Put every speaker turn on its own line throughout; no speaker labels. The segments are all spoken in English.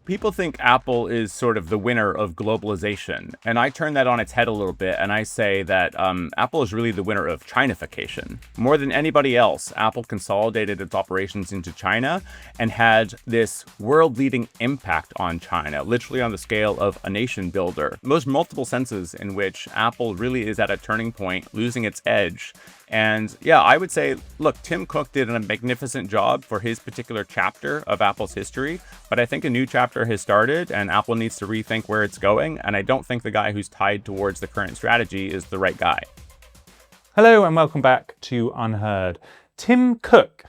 People think Apple is sort of the winner of globalization, and I turn that on its head a little bit, and I say that Apple is really the winner of Chinification. More than anybody else, Apple consolidated its operations into China and had this world-leading impact on China, literally on the scale of a nation builder. There's multiple senses in which Apple really is at a turning point, losing its edge. And yeah, I would say, look, Tim Cook did a magnificent job for his particular chapter of Apple's history, but I think a new chapter has started and Apple needs to rethink where it's going. And I don't think the guy who's tied towards the current strategy is the right guy.
Hello and welcome back to UnHerd. Tim Cook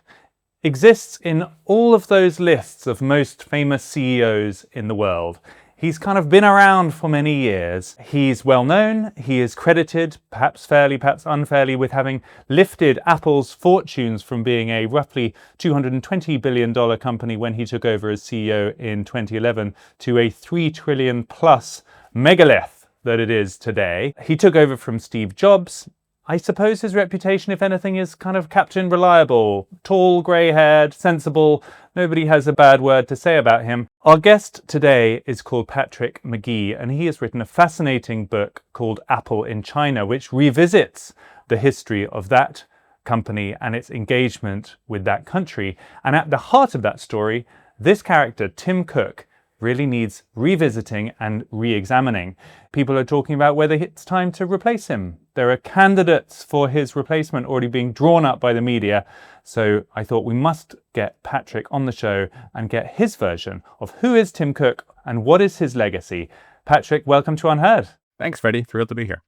exists in all of those lists of most famous CEOs in the world. He's kind of been around for many years. He's well known. He is credited, perhaps fairly, perhaps unfairly, with having lifted Apple's fortunes from being a roughly $220 billion company when he took over as CEO in 2011 to a $3 trillion plus megalith that it is today. He took over from Steve Jobs. I suppose his reputation, if anything, is kind of Captain Reliable, tall, grey-haired, sensible. Nobody has a bad word to say about him. Our guest today is called Patrick McGee, and he has written a fascinating book called Apple in China, which revisits the history of that company and its engagement with that country. And at the heart of that story, this character, Tim Cook, really needs revisiting and re-examining. People are talking about whether it's time to replace him. There are candidates for his replacement already being drawn up by the media. So I thought we must get Patrick on the show and get his version of who is Tim Cook and what is his legacy. Patrick, welcome to UnHerd.
Thanks, Freddie. Thrilled to be here.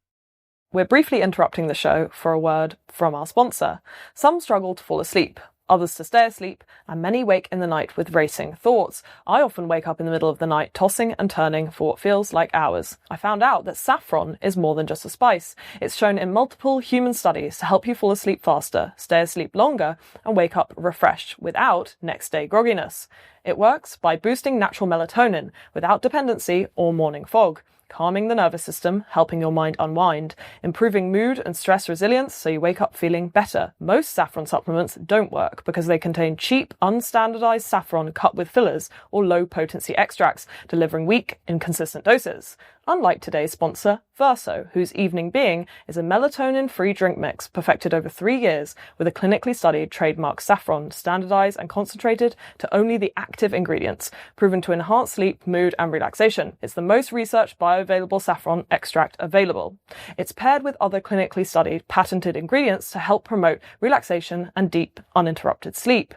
We're briefly interrupting the show for a word from our sponsor. Some struggle to fall asleep, others to stay asleep, and many wake in the night with racing thoughts. I often wake up in the middle of the night tossing and turning for what feels like hours. I found out that saffron is more than just a spice. It's shown in multiple human studies to help you fall asleep faster, stay asleep longer, and wake up refreshed without next day grogginess. It works by boosting natural melatonin without dependency or morning fog, calming the nervous system, helping your mind unwind, improving mood and stress resilience so you wake up feeling better. Most saffron supplements don't work because they contain cheap, unstandardized saffron cut with fillers or low-potency extracts, delivering weak, inconsistent doses. Unlike today's sponsor, Verso, whose Evening Being is a melatonin-free drink mix perfected over 3 years with a clinically studied trademark saffron, standardized and concentrated to only the active ingredients, proven to enhance sleep, mood and relaxation. It's the most researched bioavailable saffron extract available. It's paired with other clinically studied, patented ingredients to help promote relaxation and deep, uninterrupted sleep.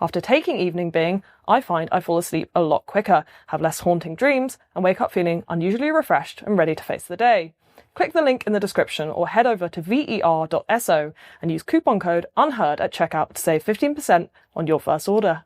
After taking Evening Being, I find I fall asleep a lot quicker, have less haunting dreams, and wake up feeling unusually refreshed and ready to face the day. Click the link in the description or head over to ver.so and use coupon code UnHerd at checkout to save 15% on your first order.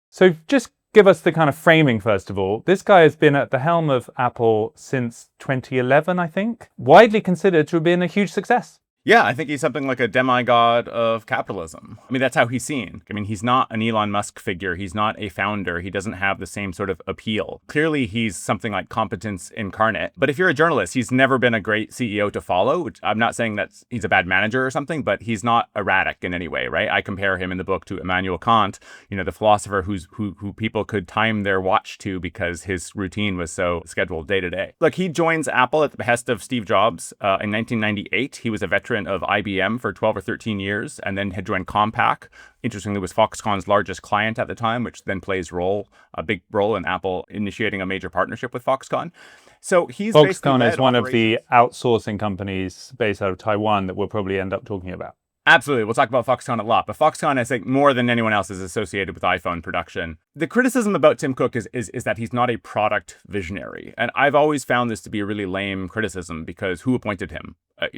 So just give us the kind of framing, first of all. This guy has been at the helm of Apple since 2011, I think. Widely considered to have been a huge success.
Yeah, I think he's something like a demigod of capitalism. I mean, that's how he's seen. I mean, he's not an Elon Musk figure. He's not a founder. He doesn't have the same sort of appeal. Clearly, he's something like competence incarnate. But if you're a journalist, he's never been a great CEO to follow, which I'm not saying that he's a bad manager or something, but he's not erratic in any way, right? I compare him in the book to Immanuel Kant, the philosopher who people could time their watch to because his routine was so scheduled day to day. Look, he joins Apple at the behest of Steve Jobs in 1998. He was a veteran of IBM for 12 or 13 years and then had joined Compaq. Interestingly, was Foxconn's largest client at the time, which then plays a big role in Apple initiating a major partnership with Foxconn. So he's
Foxconn is one of the outsourcing companies based out of Taiwan that we'll probably end up talking about.
Absolutely. We'll talk about Foxconn a lot, but Foxconn, I think, more than anyone else is associated with iPhone production. The criticism about Tim Cook is that he's not a product visionary. And I've always found this to be a really lame criticism because who appointed him?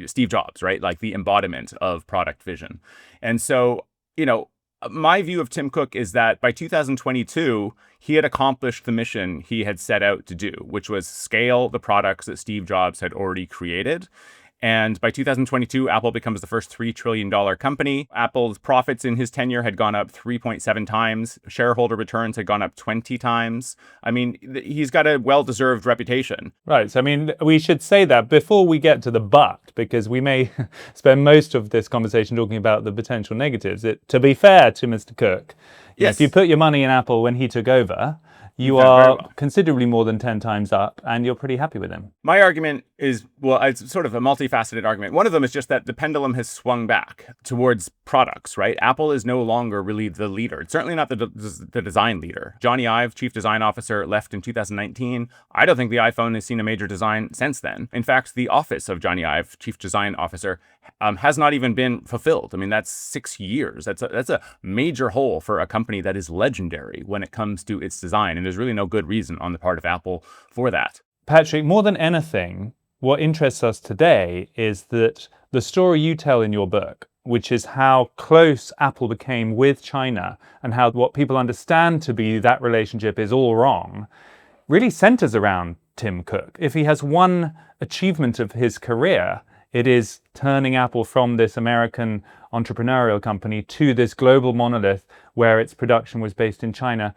Steve Jobs, right? Like the embodiment of product vision. And so, my view of Tim Cook is that by 2022, he had accomplished the mission he had set out to do, which was scale the products that Steve Jobs had already created. And by 2022, Apple becomes the first $3 trillion company. Apple's profits in his tenure had gone up 3.7 times. Shareholder returns had gone up 20 times. I mean, he's got a well-deserved reputation.
Right. So, I mean, we should say that before we get to the but, because we may spend most of this conversation talking about the potential negatives. To be fair to Mr. Cook,
yes,
if you put your money in Apple when he took over, You
done very
are
well.
considerably more than 10 times up, and you're pretty happy with him.
My argument is, well, it's sort of a multifaceted argument. One of them is just that the pendulum has swung back towards products, right? Apple is no longer really the leader. It's certainly not the design leader. Johnny Ive, chief design officer, left in 2019. I don't think the iPhone has seen a major design since then. In fact, the office of Johnny Ive, chief design officer, has not even been fulfilled. I mean, that's 6 years. That's a major hole for a company that is legendary when it comes to its design. And there's really no good reason on the part of Apple for that.
Patrick, more than anything, what interests us today is that the story you tell in your book, which is how close Apple became with China and how what people understand to be that relationship is all wrong, really centers around Tim Cook. If he has one achievement of his career, it is turning Apple from this American entrepreneurial company to this global monolith where its production was based in China.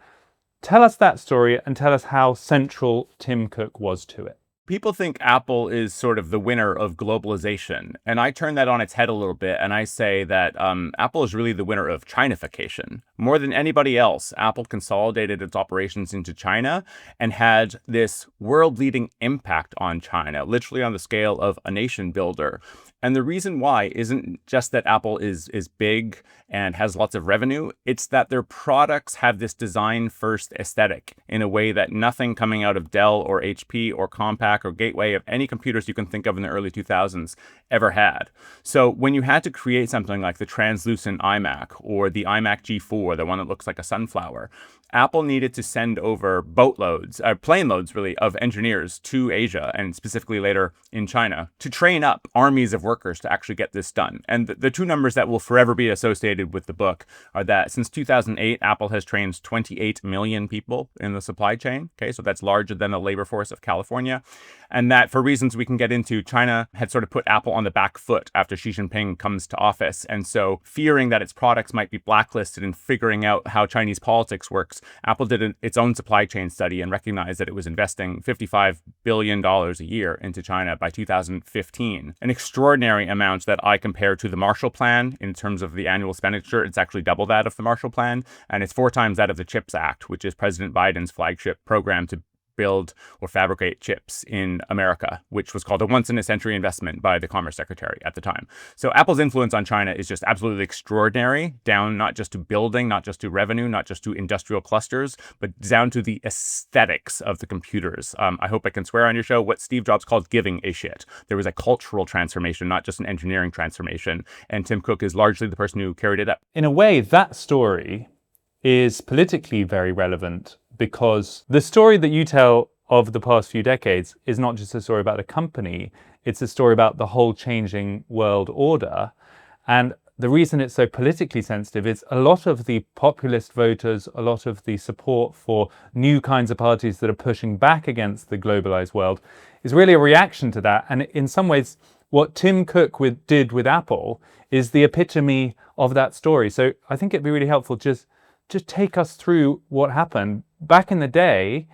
Tell us that story and tell us how central Tim Cook was to it.
People think Apple is sort of the winner of globalization. And I turn that on its head a little bit. And I say that Apple is really the winner of Chinification. More than anybody else, Apple consolidated its operations into China and had this world-leading impact on China, literally on the scale of a nation builder. And the reason why isn't just that Apple is big and has lots of revenue. It's that their products have this design-first aesthetic in a way that nothing coming out of Dell or HP or Compaq or Gateway of any computers you can think of in the early 2000s ever had. So when you had to create something like the translucent iMac or the iMac G4, the one that looks like a sunflower, Apple needed to send over boatloads, plane loads really, of engineers to Asia and specifically later in China to train up armies of workers to actually get this done. And the two numbers that will forever be associated with the book are that since 2008, Apple has trained 28 million people in the supply chain. Okay, so that's larger than the labor force of California. And that for reasons we can get into, China had sort of put Apple on the back foot after Xi Jinping comes to office. And so fearing that its products might be blacklisted and figuring out how Chinese politics works, Apple did its own supply chain study and recognized that it was investing $55 billion a year into China by 2015. An extraordinary amount that I compare to the Marshall Plan in terms of the annual expenditure. It's actually double that of the Marshall Plan, and it's 4 times that of the CHIPS Act, which is President Biden's flagship program to build or fabricate chips in America, which was called a once-in-a-century investment by the Commerce Secretary at the time. So Apple's influence on China is just absolutely extraordinary, down not just to building, not just to revenue, not just to industrial clusters, but down to the aesthetics of the computers. I hope I can swear on your show what Steve Jobs called giving a shit. There was a cultural transformation, not just an engineering transformation, and Tim Cook is largely the person who carried it up.
In a way, that story is politically very relevant because the story that you tell of the past few decades is not just a story about a company, it's a story about the whole changing world order. And the reason it's so politically sensitive is a lot of the populist voters, a lot of the support for new kinds of parties that are pushing back against the globalized world is really a reaction to that. And in some ways, what Tim Cook did with Apple is the epitome of that story. So I think it'd be really helpful just take us through what happened. Back in the day,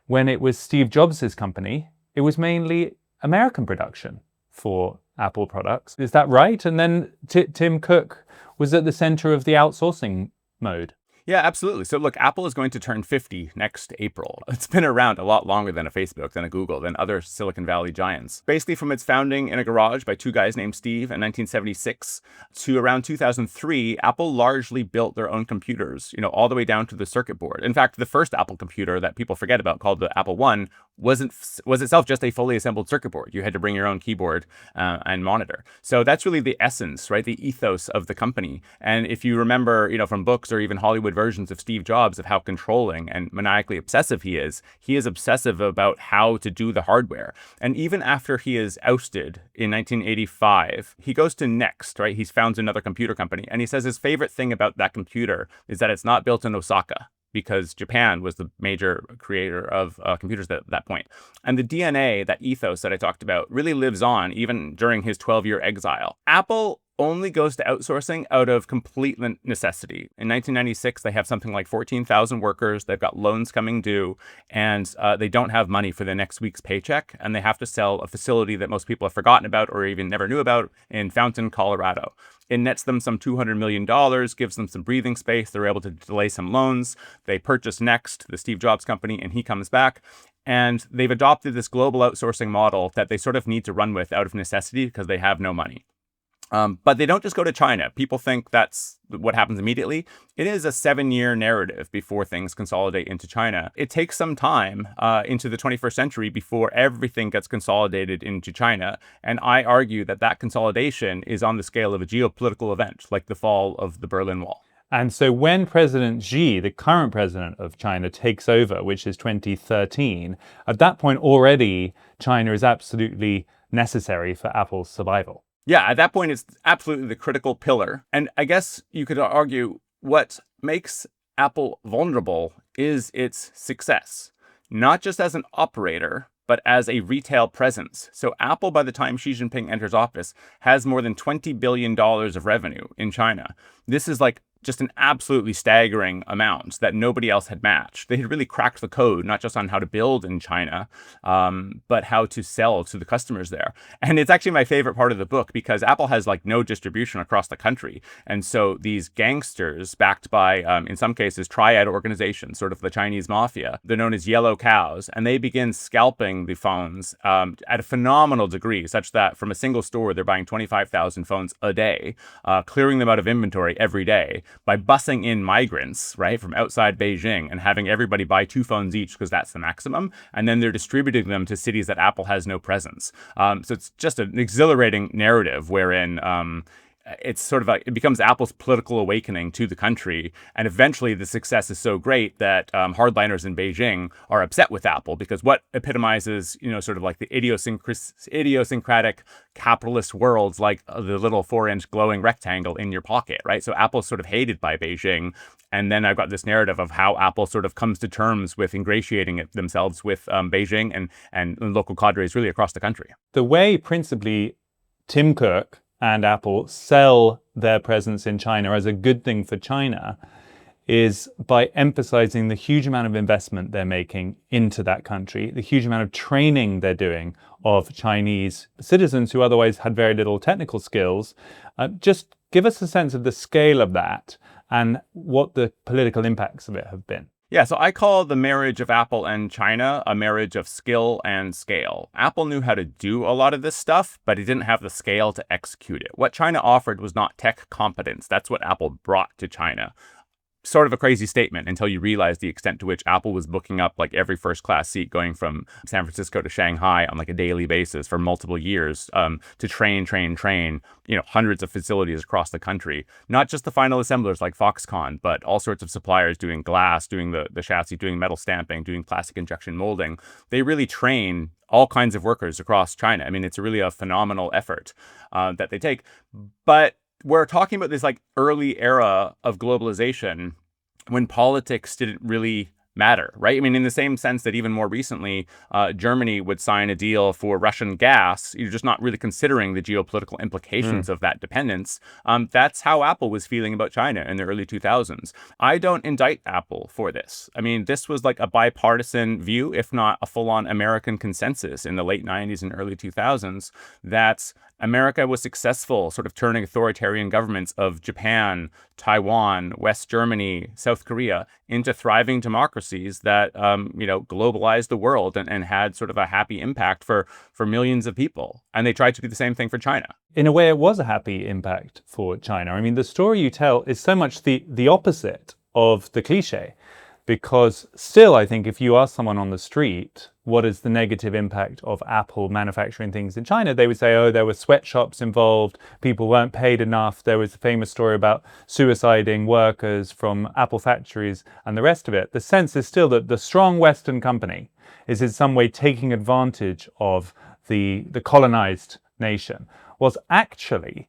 when it was Steve Jobs' company, it was mainly American production for Apple products. Is that right? And then Tim Cook was at the center of the outsourcing mode.
Yeah, absolutely. So look, Apple is going to turn 50 next April. It's been around a lot longer than a Facebook, than a Google, than other Silicon Valley giants. Basically from its founding in a garage by 2 guys named Steve in 1976 to around 2003, Apple largely built their own computers, all the way down to the circuit board. In fact, the first Apple computer that people forget about, called the Apple I, was itself just a fully assembled circuit board. You had to bring your own keyboard and monitor. So that's really the essence, right? The ethos of the company. And if you remember, from books or even Hollywood versions of Steve Jobs of how controlling and maniacally obsessive he is obsessive about how to do the hardware. And even after he is ousted in 1985, he goes to Next, right? He founds another computer company. And he says his favorite thing about that computer is that it's not built in Osaka, because Japan was the major creator of computers at that point. And the DNA, that ethos that I talked about, really lives on even during his 12-year exile. Apple only goes to outsourcing out of complete necessity. In 1996, they have something like 14,000 workers. They've got loans coming due, and they don't have money for the next week's paycheck. And they have to sell a facility that most people have forgotten about or even never knew about in Fountain, Colorado. It nets them some $200 million, gives them some breathing space. They're able to delay some loans. They purchase Next, the Steve Jobs company, and he comes back. And they've adopted this global outsourcing model that they sort of need to run with out of necessity because they have no money. But they don't just go to China. People think that's what happens immediately. It is a 7-year narrative before things consolidate into China. It takes some time into the 21st century before everything gets consolidated into China. And I argue that that consolidation is on the scale of a geopolitical event, like the fall of the Berlin Wall.
And so when President Xi, the current president of China, takes over, which is 2013, at that point already, China is absolutely necessary for Apple's survival.
Yeah, at that point, it's absolutely the critical pillar. And I guess you could argue what makes Apple vulnerable is its success, not just as an operator, but as a retail presence. So Apple, by the time Xi Jinping enters office, has more than $20 billion of revenue in China. This is like just an absolutely staggering amount that nobody else had matched. They had really cracked the code, not just on how to build in China, but how to sell to the customers there. And it's actually my favorite part of the book because Apple has like no distribution across the country. And so these gangsters backed by, in some cases, triad organizations, sort of the Chinese mafia, they're known as yellow cows, and they begin scalping the phones at a phenomenal degree, such that from a single store, they're buying 25,000 phones a day, clearing them out of inventory every day, by bussing in migrants, right, from outside Beijing and having everybody buy 2 phones each because that's the maximum. And then they're distributing them to cities that Apple has no presence. So it's just an exhilarating narrative wherein it's sort of like it becomes Apple's political awakening to the country. And eventually the success is so great that hardliners in Beijing are upset with Apple because what epitomizes, sort of like the idiosyncratic capitalist worlds like the little 4-inch glowing rectangle in your pocket, right? So Apple's sort of hated by Beijing. And then I've got this narrative of how Apple sort of comes to terms with ingratiating themselves with Beijing and local cadres really across the country.
The way principally Tim Cook and Apple sell their presence in China as a good thing for China is by emphasizing the huge amount of investment they're making into that country, the huge amount of training they're doing of Chinese citizens who otherwise had very little technical skills. Just give us a sense of the scale of that and what the political impacts of it have been.
Yeah, so I call the marriage of Apple and China a marriage of skill and scale. Apple knew how to do a lot of this stuff, but it didn't have the scale to execute it. What China offered was not tech competence. That's what Apple brought to China. Sort of a crazy statement until you realize the extent to which Apple was booking up like every first class seat going from San Francisco to Shanghai on like a daily basis for multiple years to train, hundreds of facilities across the country. Not just the final assemblers like Foxconn, but all sorts of suppliers doing glass, doing the chassis, doing metal stamping, doing plastic injection molding. They really train all kinds of workers across China. I mean, it's really a phenomenal effort that they take. But we're talking about this like early era of globalization when politics didn't really matter, right? I mean, in the same sense that even more recently, Germany would sign a deal for Russian gas. You're just not really considering the geopolitical implications of that dependence. That's how Apple was feeling about China in the early 2000s. I don't indict Apple for this. I mean, this was like a bipartisan view, if not a full-on American consensus in the late 90s and early 2000s, that America was successful sort of turning authoritarian governments of Japan, Taiwan, West Germany, South Korea into thriving democracies that, globalized the world and had sort of a happy impact for millions of people. And they tried to do the same thing for China.
In a way, it was a happy impact for China. I mean, the story you tell is so much the opposite of the cliche. Because still, I think if you ask someone on the street, what is the negative impact of Apple manufacturing things in China? They would say, oh, there were sweatshops involved, people weren't paid enough. There was a famous story about suiciding workers from Apple factories and the rest of it. The sense is still that the strong Western company is in some way taking advantage of the colonized nation, was actually,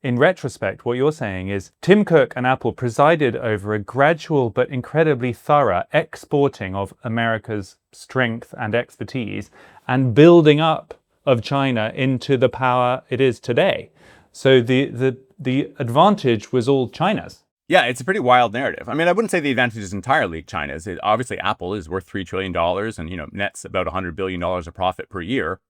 in retrospect, what you're saying is Tim Cook and Apple presided over a gradual but incredibly thorough exporting of America's strength and expertise and building up of China into the power it is today. So the advantage was all China's.
Yeah, it's a pretty wild narrative. I mean, I wouldn't say the advantage is entirely China's. Obviously, Apple is worth $3 trillion and, nets about $100 billion of profit per year.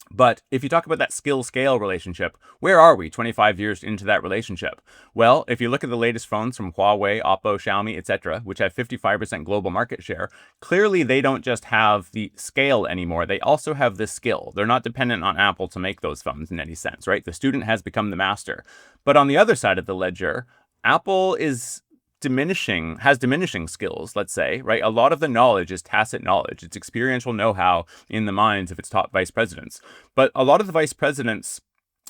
But if you talk about that skill-scale relationship, where are we 25 years into that relationship? Well, if you look at the latest phones from Huawei, Oppo, Xiaomi, etc., which have 55% global market share, clearly they don't just have the scale anymore. They also have the skill. They're not dependent on Apple to make those phones in any sense, right? The student has become the master. But on the other side of the ledger, Apple has diminishing skills, let's say, right? A lot of the knowledge is tacit knowledge. It's experiential know-how in the minds of its top vice presidents. But a lot of the vice presidents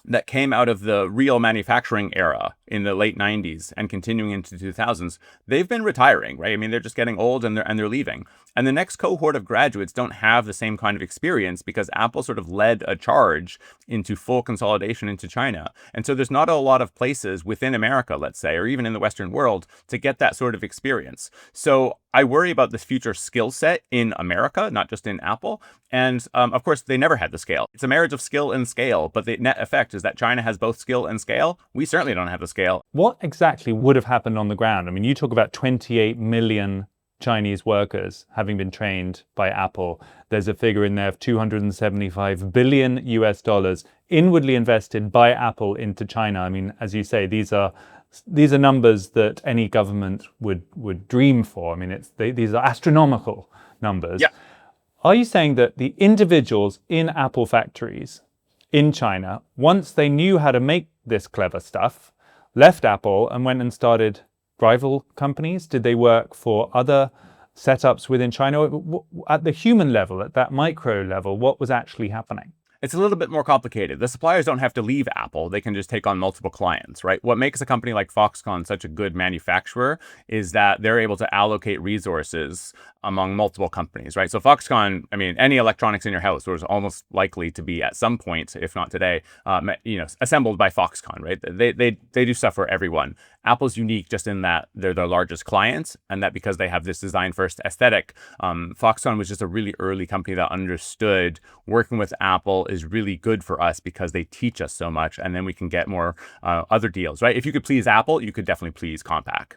that came out of the real manufacturing era in the late 90s and continuing into the 2000s, they've been retiring, right? I mean, they're just getting old and they're leaving. And the next cohort of graduates don't have the same kind of experience because Apple sort of led a charge into full consolidation into China. And so there's not a lot of places within America, let's say, or even in the Western world to get that sort of experience. So I worry about this future skill set in America, not just in Apple. And of course, they never had the scale. It's a marriage of skill and scale, but the net effect is that China has both skill and scale. We certainly don't have the scale.
What exactly would have happened on the ground? I mean, you talk about 28 million Chinese workers having been trained by Apple. There's a figure in there of 275 billion US dollars inwardly invested by Apple into China. I mean, as you say, these are numbers that any government would dream for. I mean, these are astronomical numbers.
Yeah.
Are you saying that the individuals in Apple factories in China, once they knew how to make this clever stuff, left Apple and went and started rival companies? Did they work for other setups within China? At the human level, at that micro level, what was actually happening?
It's a little bit more complicated. The suppliers don't have to leave Apple. They can just take on multiple clients, right? What makes a company like Foxconn such a good manufacturer is that they're able to allocate resources among multiple companies, right? So Foxconn, I mean, any electronics in your house was almost likely to be at some point, if not today, assembled by Foxconn, right? They do stuff for everyone. Apple's unique just in that they're the largest clients, and that because they have this design-first aesthetic, Foxconn was just a really early company that understood working with Apple is really good for us because they teach us so much, and then we can get more other deals, right? If you could please Apple, you could definitely please Compaq,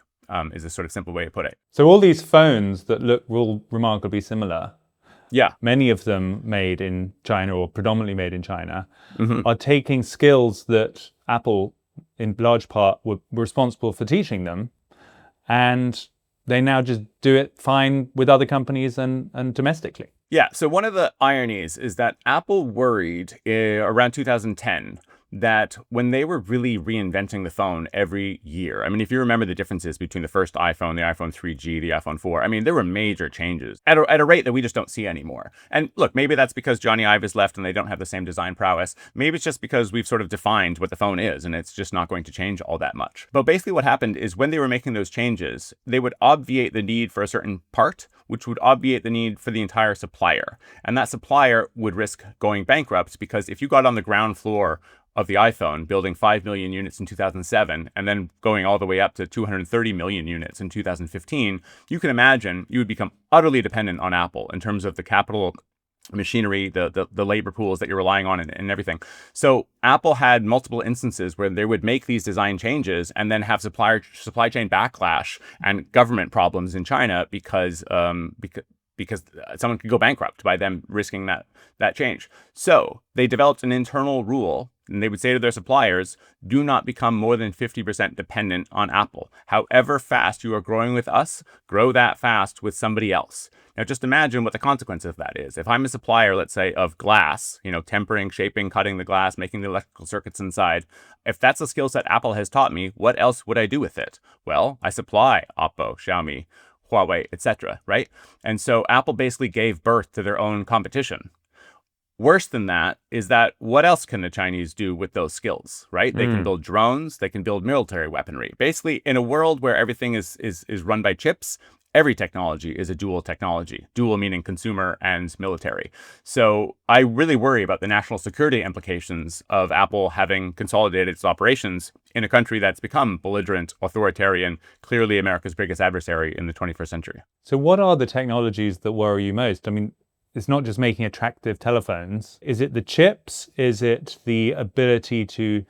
is a sort of simple way to put it.
So all these phones that look remarkably similar,
yeah,
many of them made in China or predominantly made in China, are taking skills that Apple in large part were responsible for teaching them, and they now just do it fine with other companies and domestically.
Yeah, so one of the ironies is that Apple worried around 2010 that when they were really reinventing the phone every year, I mean, if you remember the differences between the first iPhone, the iPhone 3G, the iPhone 4, I mean, there were major changes at a rate that we just don't see anymore. And look, maybe that's because Johnny Ive has left and they don't have the same design prowess. Maybe it's just because we've sort of defined what the phone is and it's just not going to change all that much. But basically what happened is when they were making those changes, they would obviate the need for a certain part, which would obviate the need for the entire supplier. And that supplier would risk going bankrupt because if you got on the ground floor of the iPhone, building 5 million units in 2007, and then going all the way up to 230 million units in 2015, you can imagine you would become utterly dependent on Apple in terms of the capital machinery, the labor pools that you're relying on and everything. So Apple had multiple instances where they would make these design changes and then have supply chain backlash and government problems in China because someone could go bankrupt by them risking that change. So they developed an internal rule, and they would say to their suppliers, do not become more than 50% dependent on Apple. However fast you are growing with us, grow that fast with somebody else. Now, just imagine what the consequence of that is. If I'm a supplier, let's say, of glass, tempering, shaping, cutting the glass, making the electrical circuits inside, if that's a skill set Apple has taught me, what else would I do with it? Well, I supply Oppo, Xiaomi, Huawei, etc., right? And so Apple basically gave birth to their own competition. Worse than that is that what else can the Chinese do with those skills, right? They can build drones, they can build military weaponry. Basically, in a world where everything is run by chips, every technology is a dual technology, dual meaning consumer and military. So I really worry about the national security implications of Apple having consolidated its operations in a country that's become belligerent, authoritarian, clearly America's biggest adversary in the 21st century.
So what are the technologies that worry you most? I mean, it's not just making attractive telephones. Is it the chips? Is it the ability to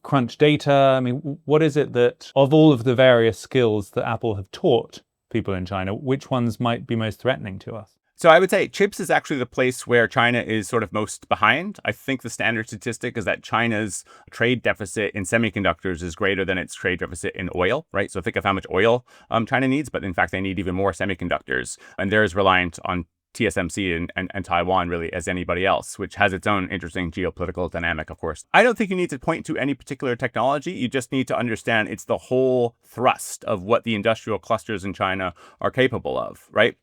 crunch data? I mean, what is it that, of all of the various skills that Apple have taught people in China, which ones might be most threatening to us?
So I would say chips is actually the place where China is sort of most behind. I think the standard statistic is that China's trade deficit in semiconductors is greater than its trade deficit in oil, right? So think of how much oil China needs, but in fact, they need even more semiconductors. And they're as reliant on TSMC and Taiwan really as anybody else, which has its own interesting geopolitical dynamic, of course. I don't think you need to point to any particular technology. You just need to understand it's the whole thrust of what the industrial clusters in China are capable of, right?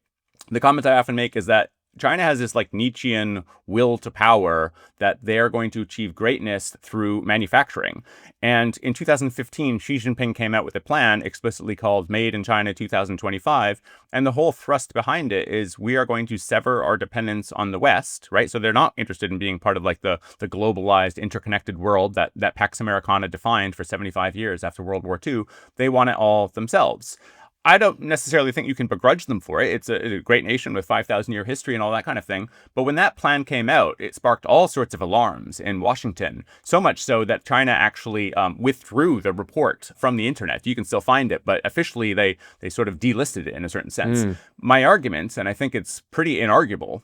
The comment I often make is that China has this like Nietzschean will to power that they're going to achieve greatness through manufacturing. And in 2015, Xi Jinping came out with a plan explicitly called Made in China 2025. And the whole thrust behind it is we are going to sever our dependence on the West, right? So they're not interested in being part of like the globalized, interconnected world that Pax Americana defined for 75 years after World War II. They want it all themselves. I don't necessarily think you can begrudge them for it. It's a great nation with 5,000-year history and all that kind of thing. But when that plan came out, it sparked all sorts of alarms in Washington, so much so that China actually withdrew the report from the internet. You can still find it, but officially they sort of delisted it in a certain sense. My argument, and I think it's pretty inarguable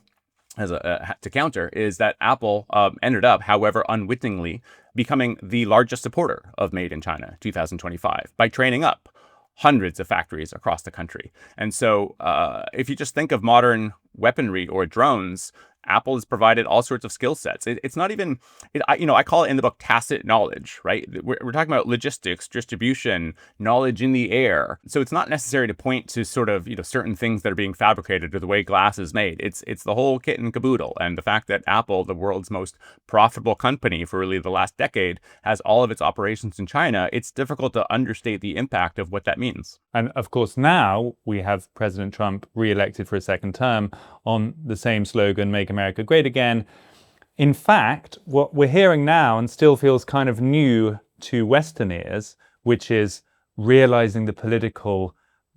as to counter, is that Apple ended up, however unwittingly, becoming the largest supporter of Made in China 2025 by training up hundreds of factories across the country. And so if you just think of modern weaponry or drones, Apple has provided all sorts of skill sets. It's not even, I call it in the book tacit knowledge, right? We're talking about logistics, distribution, knowledge in the air. So it's not necessary to point to sort of, certain things that are being fabricated or the way glass is made. It's the whole kit and caboodle. And the fact that Apple, the world's most profitable company for really the last decade, has all of its operations in China, it's difficult to understate the impact of what that means.
And of course, now we have President Trump re-elected for a second term on the same slogan, Make America Great Again. In fact, what we're hearing now and still feels kind of new to Western ears, which is realizing the political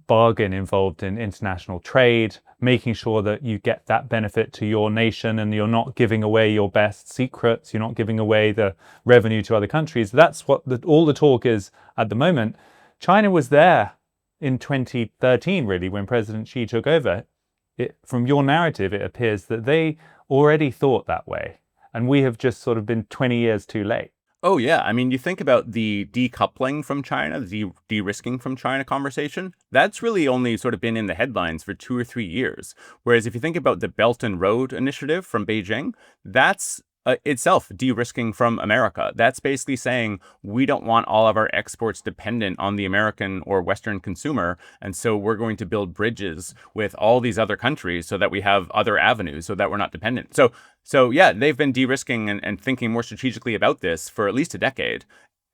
bargain involved in international trade, making sure that you get that benefit to your nation and you're not giving away your best secrets, you're not giving away the revenue to other countries. That's what all the talk is at the moment. China was there in 2013, really, when President Xi took over. From your narrative, it appears that they already thought that way. And we have just sort of been 20 years too late.
Oh, yeah. I mean, you think about the decoupling from China, the de-risking from China conversation. That's really only sort of been in the headlines for 2 or 3 years. Whereas if you think about the Belt and Road Initiative from Beijing, that's itself de-risking from America. That's basically saying we don't want all of our exports dependent on the American or Western consumer. And so we're going to build bridges with all these other countries so that we have other avenues so that we're not dependent. So yeah, they've been de-risking and thinking more strategically about this for at least a decade.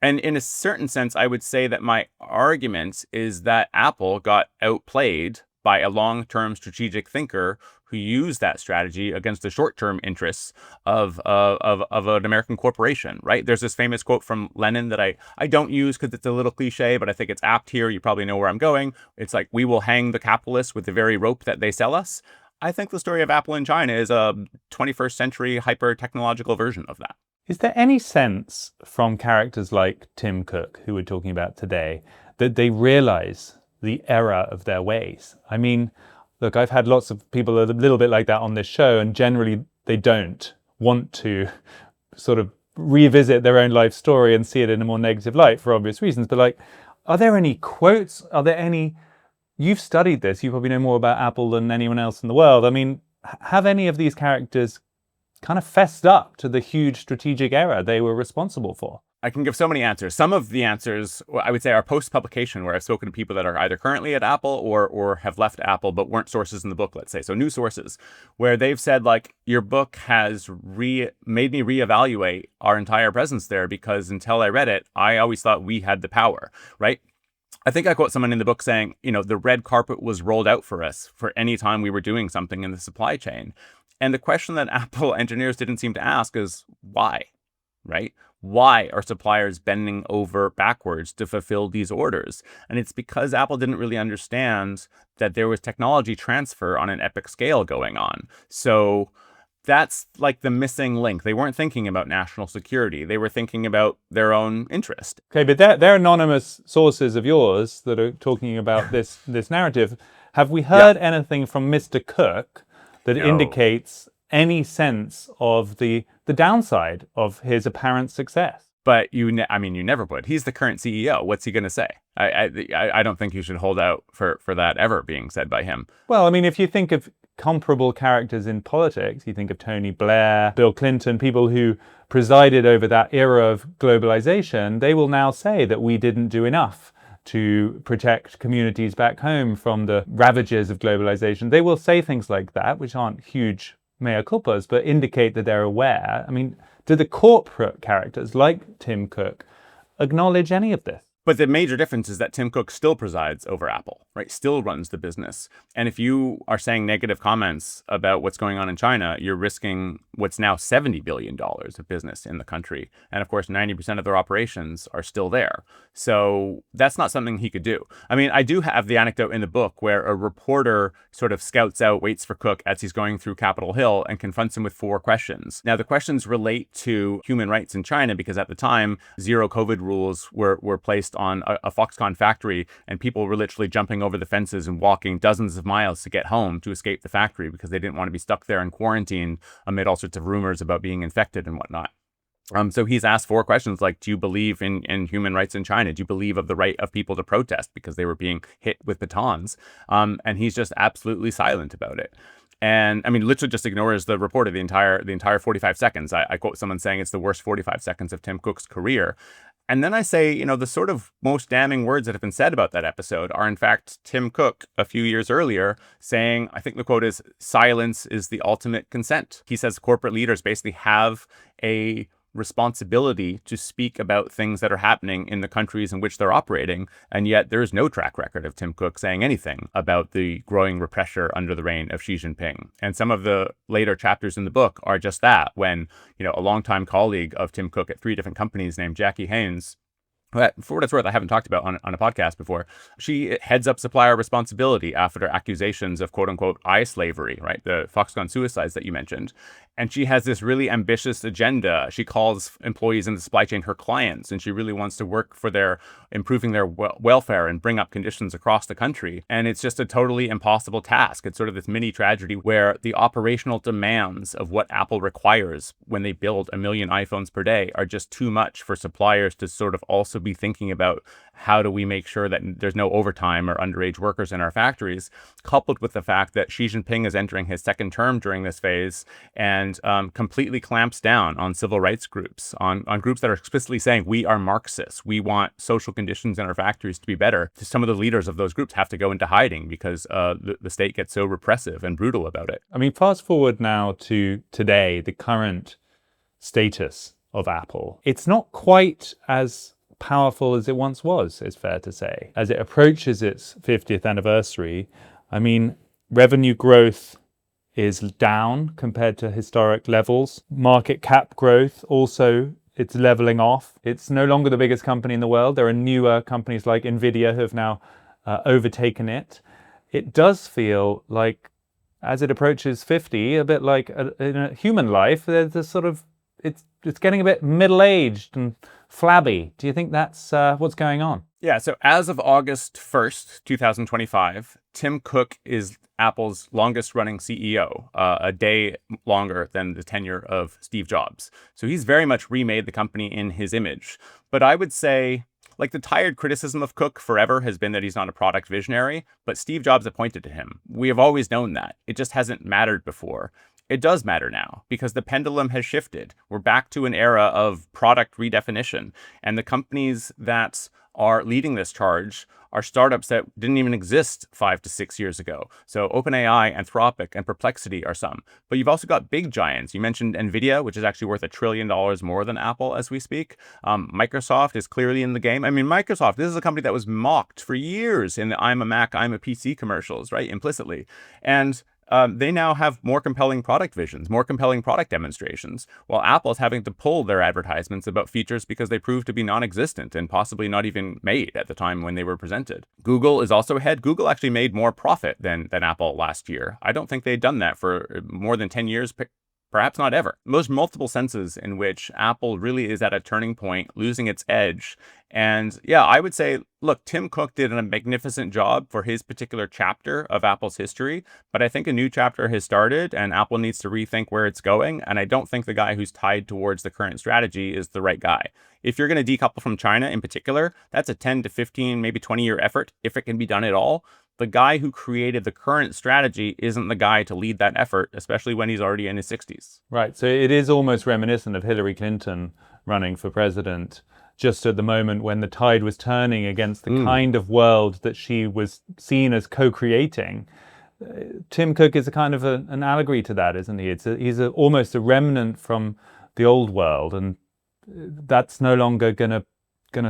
And in a certain sense, I would say that my argument is that Apple got outplayed by a long-term strategic thinker who used that strategy against the short-term interests of an American corporation, right? There's this famous quote from Lenin that I don't use because it's a little cliche, but I think it's apt here. You probably know where I'm going. It's like, we will hang the capitalists with the very rope that they sell us. I think the story of Apple in China is a 21st century hyper-technological version of that.
Is there any sense from characters like Tim Cook, who we're talking about today, that they realize the error of their ways? I mean, look, I've had lots of people a little bit like that on this show, and generally they don't want to sort of revisit their own life story and see it in a more negative light for obvious reasons. But like, are there any quotes? Are there any... You've studied this. You probably know more about Apple than anyone else in the world. I mean, have any of these characters kind of fessed up to the huge strategic error they were responsible for?
I can give so many answers. Some of the answers, I would say, are post-publication, where I've spoken to people that are either currently at Apple or have left Apple but weren't sources in the book, let's say. So new sources, where they've said, like, your book has made me reevaluate our entire presence there, because until I read it, I always thought we had the power, right? I think I quote someone in the book saying, the red carpet was rolled out for us for any time we were doing something in the supply chain. And the question that Apple engineers didn't seem to ask is why, right? Why are suppliers bending over backwards to fulfill these orders? And it's because Apple didn't really understand that there was technology transfer on an epic scale going on. So That's like the missing link. They weren't thinking about national security. They were thinking about their own interest.
Okay, but they're anonymous sources of yours that are talking about this narrative. Have we heard anything from Mr. Cook that indicates any sense of the downside of his apparent success?
But you never would. He's the current CEO. What's he going to say? I don't think you should hold out for that ever being said by him.
Well, I mean, if you think of comparable characters in politics, you think of Tony Blair, Bill Clinton, people who presided over that era of globalization, they will now say that we didn't do enough to protect communities back home from the ravages of globalization. They will say things like that, which aren't huge mea culpas, but indicate that they're aware. I mean, do the corporate characters like Tim Cook acknowledge any of this?
But the major difference is that Tim Cook still presides over Apple, right? Still runs the business. And if you are saying negative comments about what's going on in China, you're risking what's now $70 billion of business in the country. And of course, 90% of their operations are still there. So that's not something he could do. I mean, I do have the anecdote in the book where a reporter sort of scouts out, waits for Cook as he's going through Capitol Hill and confronts him with 4 questions. Now, the questions relate to human rights in China because at the time, zero COVID rules were placed on a Foxconn factory, and people were literally jumping over the fences and walking dozens of miles to get home to escape the factory because they didn't want to be stuck there in quarantine amid all sorts of rumors about being infected and whatnot. So he's asked 4 questions like, do you believe in human rights in China? Do you believe of the right of people to protest because they were being hit with batons? And he's just absolutely silent about it. And I mean, literally just ignores the reporter the entire 45 seconds. I quote someone saying it's the worst 45 seconds of Tim Cook's career. And then I say, the sort of most damning words that have been said about that episode are, in fact, Tim Cook a few years earlier saying, I think the quote is, silence is the ultimate consent. He says corporate leaders basically have a responsibility to speak about things that are happening in the countries in which they're operating. And yet there is no track record of Tim Cook saying anything about the growing repression under the reign of Xi Jinping. And some of the later chapters in the book are just that, when, a longtime colleague of Tim Cook at 3 different companies named Jackie Haynes, but for what it's worth, I haven't talked about on a podcast before. She heads up supplier responsibility after accusations of quote unquote eye slavery, right? The Foxconn suicides that you mentioned. And she has this really ambitious agenda. She calls employees in the supply chain her clients, and she really wants to work for improving their welfare and bring up conditions across the country. And it's just a totally impossible task. It's sort of this mini tragedy where the operational demands of what Apple requires when they build 1 million iPhones per day are just too much for suppliers to sort of also be thinking about how do we make sure that there's no overtime or underage workers in our factories, coupled with the fact that Xi Jinping is entering his 2nd term during this phase and completely clamps down on civil rights groups, on groups that are explicitly saying we are Marxists, we want social conditions in our factories to be better. Some of the leaders of those groups have to go into hiding because the state gets so repressive and brutal about it.
I mean, fast forward now to today, the current status of Apple. It's not quite as powerful as it once was, it's fair to say. As it approaches its 50th anniversary, I mean, revenue growth is down compared to historic levels. Market cap growth also, it's leveling off. It's no longer the biggest company in the world. There are newer companies like Nvidia who have now overtaken it. It does feel like, as it approaches 50, a bit like in a human life, there's a sort of, it's getting a bit middle-aged and flabby. Do you think that's what's going on?
Yeah, so as of August 1st, 2025, Tim Cook is Apple's longest running CEO, a day longer than the tenure of Steve Jobs. So he's very much remade the company in his image. But I would say, like, the tired criticism of Cook forever has been that he's not a product visionary, but Steve Jobs appointed to him. We have always known that. It just hasn't mattered before. It does matter now because the pendulum has shifted. We're back to an era of product redefinition, and the companies that are leading this charge are startups that didn't even exist 5 to 6 years ago. So OpenAI, Anthropic, and Perplexity are some. But you've also got big giants. You mentioned Nvidia, which is actually worth $1 trillion more than Apple as we speak. Microsoft is clearly in the game. I mean, Microsoft, this is a company that was mocked for years in the I'm a Mac, I'm a PC commercials, right? Implicitly. And they now have more compelling product visions, more compelling product demonstrations, while Apple's having to pull their advertisements about features because they prove to be non-existent and possibly not even made at the time when they were presented. Google is also ahead. Google actually made more profit than Apple last year. I don't think they'd done that for more than 10 years perhaps not ever. There's multiple senses in which Apple really is at a turning point, losing its edge. And yeah, I would say, look, Tim Cook did a magnificent job for his particular chapter of Apple's history, but I think a new chapter has started and Apple needs to rethink where it's going. And I don't think the guy who's tied towards the current strategy is the right guy. If you're going to decouple from China in particular, that's a 10 to 15, maybe 20-year effort, if it can be done at all. The guy who created the current strategy isn't the guy to lead that effort, especially when he's already in his 60s.
Right. So it is almost reminiscent of Hillary Clinton running for president, just at the moment when the tide was turning against the kind of world that she was seen as co-creating. Tim Cook is a kind of an allegory to that, isn't he? He's almost a remnant from the old world, and that's no longer gonna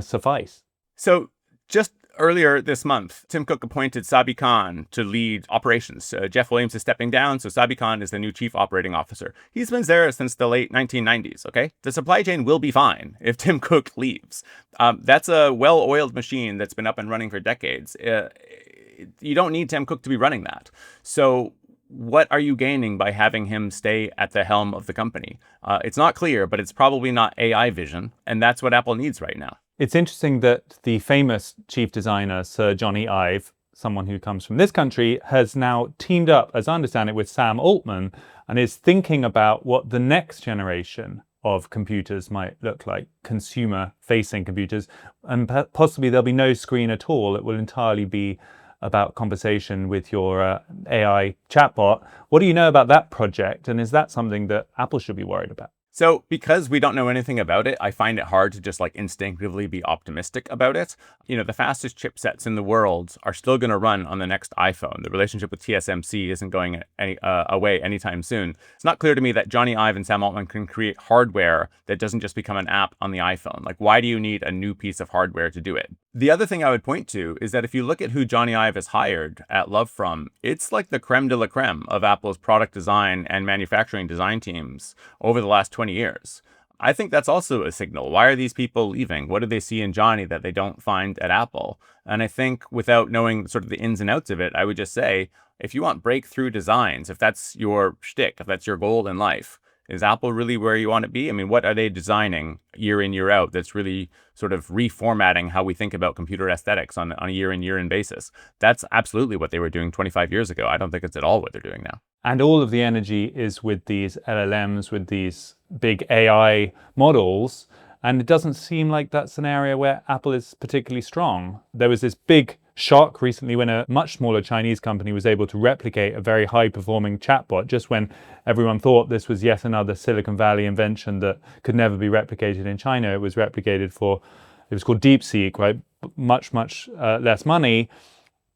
suffice.
So just earlier this month, Tim Cook appointed Sabi Khan to lead operations. Jeff Williams is stepping down, so Sabi Khan is the new chief operating officer. He's been there since the late 1990s, okay? The supply chain will be fine if Tim Cook leaves. That's a well-oiled machine that's been up and running for decades. You don't need Tim Cook to be running that. So what are you gaining by having him stay at the helm of the company? It's not clear, but it's probably not AI vision, and that's what Apple needs right now.
It's interesting that the famous chief designer, Sir Johnny Ive, someone who comes from this country, has now teamed up, as I understand it, with Sam Altman and is thinking about what the next generation of computers might look like, consumer-facing computers, and possibly there'll be no screen at all. It will entirely be about conversation with your AI chatbot. What do you know about that project, and is that something that Apple should be worried about?
So because we don't know anything about it, I find it hard to just like instinctively be optimistic about it. You know, the fastest chipsets in the world are still going to run on the next iPhone. The relationship with TSMC isn't going away anytime soon. It's not clear to me that Johnny Ive and Sam Altman can create hardware that doesn't just become an app on the iPhone. Like, why do you need a new piece of hardware to do it? The other thing I would point to is that if you look at who Johnny Ive has hired at Love From, it's like the creme de la creme of Apple's product design and manufacturing design teams over the last 20 years. I think that's also a signal. Why are these people leaving? What do they see in Johnny that they don't find at Apple? And I think without knowing sort of the ins and outs of it, I would just say, if you want breakthrough designs, if that's your shtick, if that's your goal in life, is Apple really where you want to be? I mean, what are they designing year in, year out that's really sort of reformatting how we think about computer aesthetics on a year in, year in basis? That's absolutely what they were doing 25 years ago. I don't think it's at all what they're doing now.
And all of the energy is with these LLMs, with these big AI models. And it doesn't seem like that's an area where Apple is particularly strong. There was this big shock recently when a much smaller Chinese company was able to replicate a very high-performing chatbot, just when everyone thought this was yet another Silicon Valley invention that could never be replicated in China. It was replicated it was called DeepSeek, right? Much less money.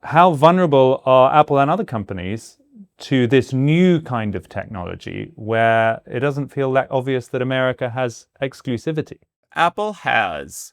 How vulnerable are Apple and other companies to this new kind of technology where it doesn't feel that obvious that America has exclusivity?
Apple has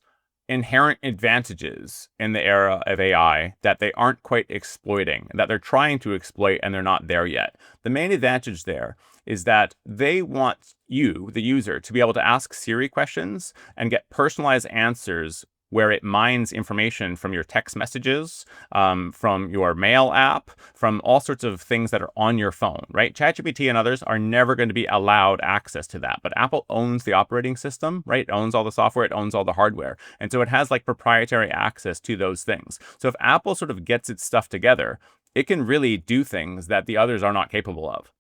inherent advantages in the era of AI that they aren't quite exploiting, that they're trying to exploit and they're not there yet. The main advantage there is that they want you, the user, to be able to ask Siri questions and get personalized answers where it mines information from your text messages, from your mail app, from all sorts of things that are on your phone, right? ChatGPT and others are never going to be allowed access to that. But Apple owns the operating system, right? It owns all the software, it owns all the hardware. And so it has like proprietary access to those things. So if Apple sort of gets its stuff together, it can really do things that the others are not capable of.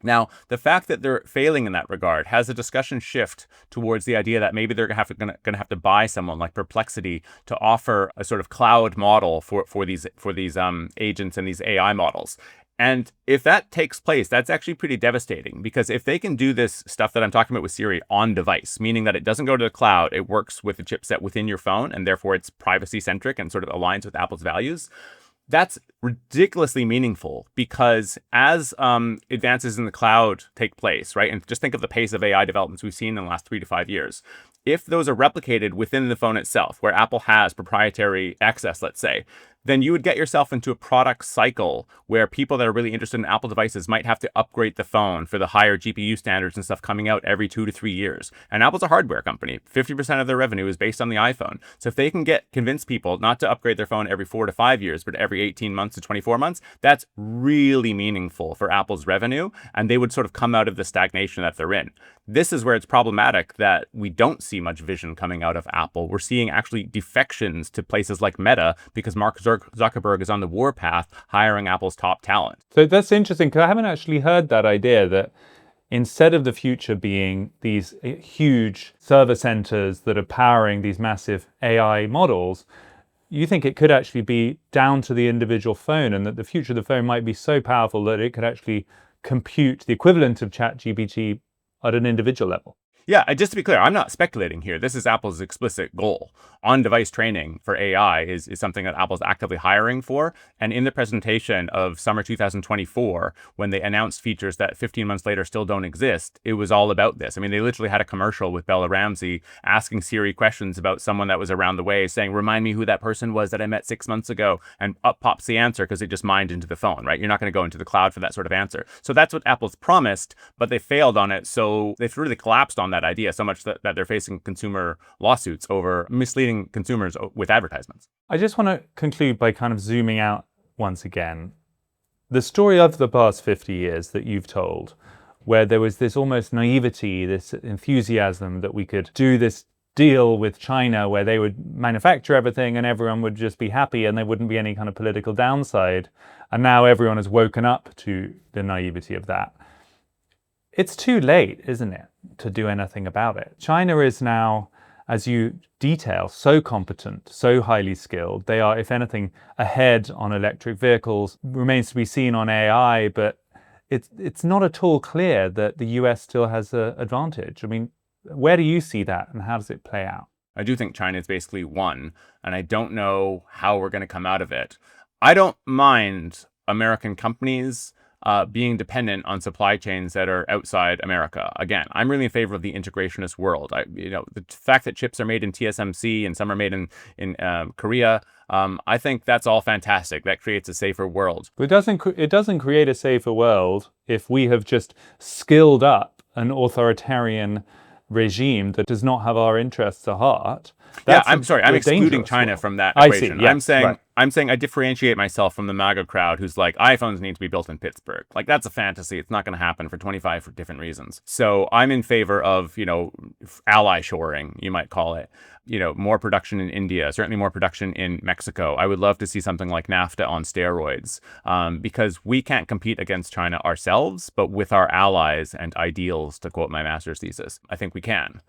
Now, the fact that they're failing in that regard has a discussion shift towards the idea that maybe they're going to have to buy someone like Perplexity to offer a sort of cloud model for these agents and these AI models. And if that takes place, that's actually pretty devastating, because if they can do this stuff that I'm talking about with Siri on device, meaning that it doesn't go to the cloud, it works with the chipset within your phone, and therefore it's privacy centric and sort of aligns with Apple's values. That's ridiculously meaningful, because as advances in the cloud take place, right, and just think of the pace of AI developments we've seen in the last 3 to 5 years, if those are replicated within the phone itself, where Apple has proprietary access, let's say, then you would get yourself into a product cycle where people that are really interested in Apple devices might have to upgrade the phone for the higher GPU standards and stuff coming out every 2 to 3 years. And Apple's a hardware company. 50% of their revenue is based on the iPhone. So if they can convince people not to upgrade their phone every 4 to 5 years, but every 18 months to 24 months, that's really meaningful for Apple's revenue. And they would sort of come out of the stagnation that they're in. This is where it's problematic that we don't see much vision coming out of Apple. We're seeing actually defections to places like Meta because Mark Zuckerberg is on the warpath hiring Apple's top talent.
So that's interesting, because I haven't actually heard that idea that instead of the future being these huge server centers that are powering these massive AI models, you think it could actually be down to the individual phone, and that the future of the phone might be so powerful that it could actually compute the equivalent of ChatGPT at an individual level.
Yeah, just to be clear, I'm not speculating here. This is Apple's explicit goal. On-device training for AI is something that Apple's actively hiring for. And in the presentation of summer 2024, when they announced features that 15 months later still don't exist, it was all about this. I mean, they literally had a commercial with Bella Ramsey asking Siri questions about someone that was around the way, saying, remind me who that person was that I met 6 months ago. And up pops the answer because it just mined into the phone, right? You're not going to go into the cloud for that sort of answer. So that's what Apple's promised, but they failed on it. So they've really collapsed on that idea so much that they're facing consumer lawsuits over misleading consumers with advertisements.
I just want to conclude by kind of zooming out once again. The story of the past 50 years that you've told, where there was this almost naivety, this enthusiasm that we could do this deal with China where they would manufacture everything and everyone would just be happy and there wouldn't be any kind of political downside. And now everyone has woken up to the naivety of that. It's too late, isn't it, to do anything about it? China is now, as you detail, so competent, so highly skilled. They are, if anything, ahead on electric vehicles. Remains to be seen on AI, but it's not at all clear that the US still has an advantage. I mean, where do you see that and how does it play out?
I do think China is basically won, and I don't know how we're going to come out of it. I don't mind American companies being dependent on supply chains that are outside America. Again, I'm really in favor of the integrationist world. The fact that chips are made in TSMC and some are made in Korea, I think that's all fantastic. That creates a safer world.
But it doesn't create a safer world if we have just skilled up an authoritarian regime that does not have our interests at heart.
I'm excluding China from that equation.
I see,
I'm saying I differentiate myself from the MAGA crowd who's like, iPhones need to be built in Pittsburgh. Like, that's a fantasy. It's not going to happen for 25 different reasons. So I'm in favor of, ally shoring, you might call it. More production in India, certainly more production in Mexico. I would love to see something like NAFTA on steroids, because we can't compete against China ourselves, but with our allies and ideals, to quote my master's thesis, I think we can.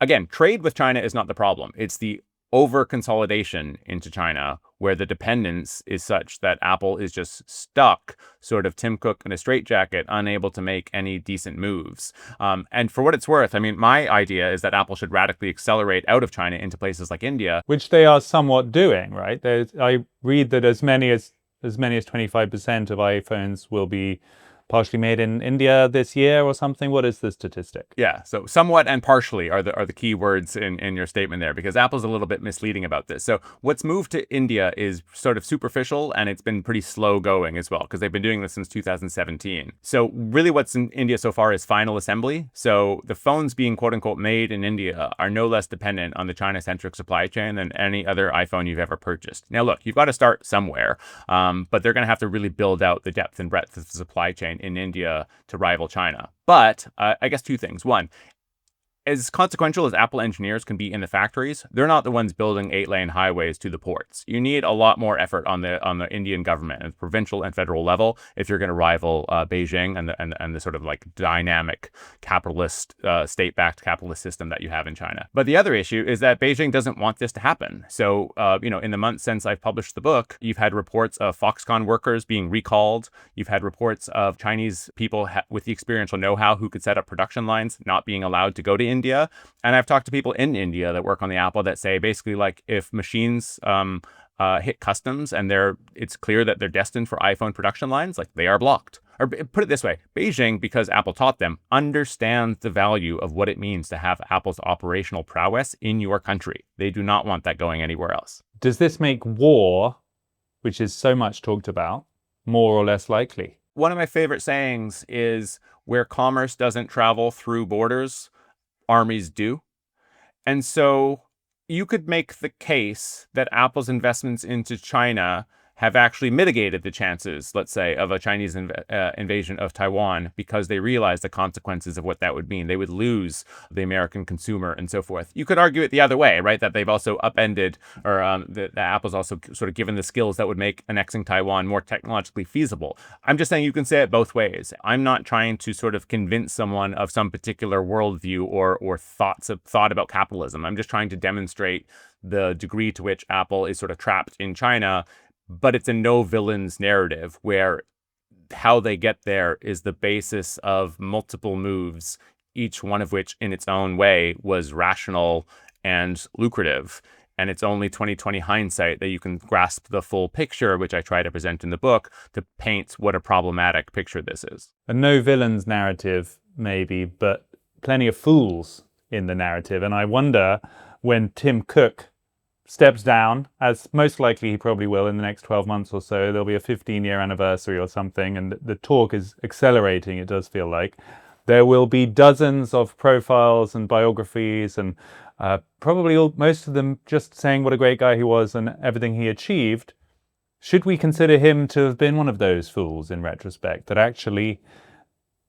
Again, trade with China is not the problem. It's the over-consolidation into China where the dependence is such that Apple is just stuck, sort of Tim Cook in a straitjacket, unable to make any decent moves. And for what it's worth, I mean, my idea is that Apple should radically accelerate out of China into places like India.
Which they are somewhat doing, right? I read that as many as 25% of iPhones will be partially made in India this year or something. What is the statistic?
Yeah, so somewhat and partially are the key words in your statement there, because Apple's a little bit misleading about this. So what's moved to India is sort of superficial, and it's been pretty slow going as well, because they've been doing this since 2017. So really what's in India so far is final assembly. So the phones being quote unquote made in India are no less dependent on the China-centric supply chain than any other iPhone you've ever purchased. Now look, you've got to start somewhere, but they're going to have to really build out the depth and breadth of the supply chain in India to rival China. But I guess two things. One, as consequential as Apple engineers can be in the factories, they're not the ones building 8-lane highways to the ports. You need a lot more effort on the Indian government at provincial and federal level if you're going to rival Beijing and the sort of like dynamic capitalist, state-backed capitalist system that you have in China. But the other issue is that Beijing doesn't want this to happen. So, in the months since I've published the book, you've had reports of Foxconn workers being recalled. You've had reports of Chinese people with the experiential know-how who could set up production lines not being allowed to go to India. And I've talked to people in India that work on the Apple that say basically, like, if machines hit customs and it's clear that they're destined for iPhone production lines, like, they are blocked. Or put it this way, Beijing, because Apple taught them, understands the value of what it means to have Apple's operational prowess in your country. They do not want that going anywhere else.
Does this make war which is so much talked about, more or less likely?
One of my favorite sayings is, where commerce doesn't travel through borders, armies do. And so you could make the case that Apple's investments into China have actually mitigated the chances, let's say, of a Chinese invasion of Taiwan, because they realize the consequences of what that would mean. They would lose the American consumer and so forth. You could argue it the other way, right? That they've also upended, or that Apple's also sort of given the skills that would make annexing Taiwan more technologically feasible. I'm just saying you can say it both ways. I'm not trying to sort of convince someone of some particular worldview or thought about capitalism. I'm just trying to demonstrate the degree to which Apple is sort of trapped in China. But it's a no villains narrative where how they get there is the basis of multiple moves, each one of which in its own way was rational and lucrative. And it's only 2020 hindsight that you can grasp the full picture, which I try to present in the book, to paint what a problematic picture this is.
A no villains narrative, maybe, but plenty of fools in the narrative. And I wonder, when Tim Cook steps down, as most likely he probably will in the next 12 months or so, there'll be a 15-year anniversary or something, and the talk is accelerating, it does feel like. There will be dozens of profiles and biographies, and probably most of them just saying what a great guy he was and everything he achieved. Should we consider him to have been one of those fools in retrospect, that actually,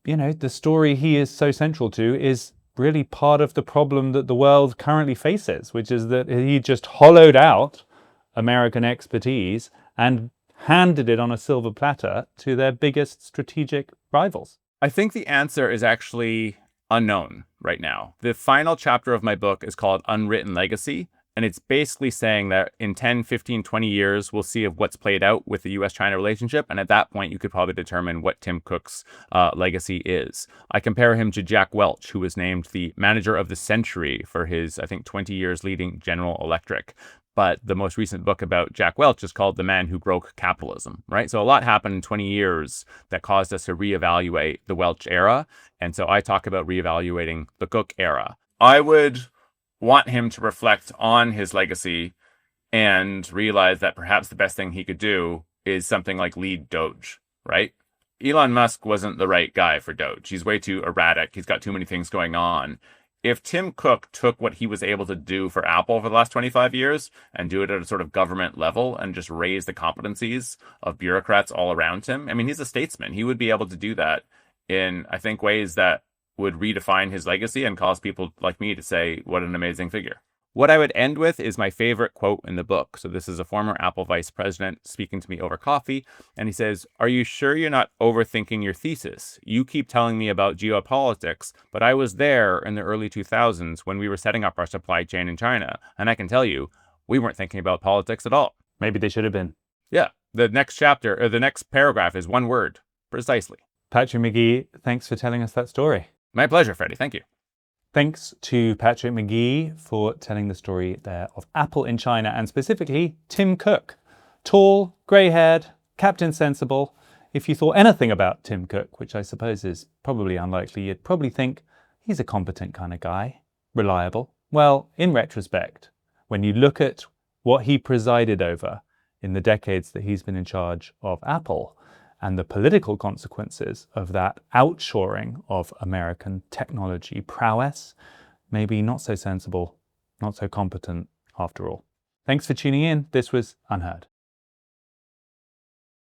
you know, the story he is so central to is really part of the problem that the world currently faces, which is that he just hollowed out American expertise and handed it on a silver platter to their biggest strategic rivals?
I think the answer is actually unknown right now. The final chapter of my book is called Unwritten Legacy. And it's basically saying that in 10, 15, 20 years, we'll see of what's played out with the U.S.-China relationship. And at that point, you could probably determine what Tim Cook's legacy is. I compare him to Jack Welch, who was named the manager of the century for his, I think, 20 years leading General Electric. But the most recent book about Jack Welch is called The Man Who Broke Capitalism, right? So a lot happened in 20 years that caused us to reevaluate the Welch era. And so I talk about reevaluating the Cook era. I would want him to reflect on his legacy and realize that perhaps the best thing he could do is something like lead Doge, right? Elon Musk wasn't the right guy for Doge. He's way too erratic. He's got too many things going on. If Tim Cook took what he was able to do for Apple for the last 25 years and do it at a sort of government level and just raise the competencies of bureaucrats all around him, I mean, he's a statesman. He would be able to do that in, I think, ways that would redefine his legacy and cause people like me to say, what an amazing figure. What I would end with is my favorite quote in the book. So this is a former Apple vice president speaking to me over coffee. And he says, "Are you sure you're not overthinking your thesis? You keep telling me about geopolitics, but I was there in the early 2000s when we were setting up our supply chain in China. And I can tell you, we weren't thinking about politics at all."
Maybe they should have been.
Yeah. The next chapter, or the next paragraph is one word. Precisely.
Patrick McGee, thanks for telling us that story.
My pleasure, Freddie. Thank you.
Thanks to Patrick McGee for telling the story there of Apple in China, and specifically Tim Cook. Tall, grey-haired, Captain Sensible. If you thought anything about Tim Cook, which I suppose is probably unlikely, you'd probably think he's a competent kind of guy, reliable. Well, in retrospect, when you look at what he presided over in the decades that he's been in charge of Apple, and the political consequences of that outshoring of American technology prowess, maybe not so sensible, not so competent after all. Thanks for tuning in. This was UnHerd.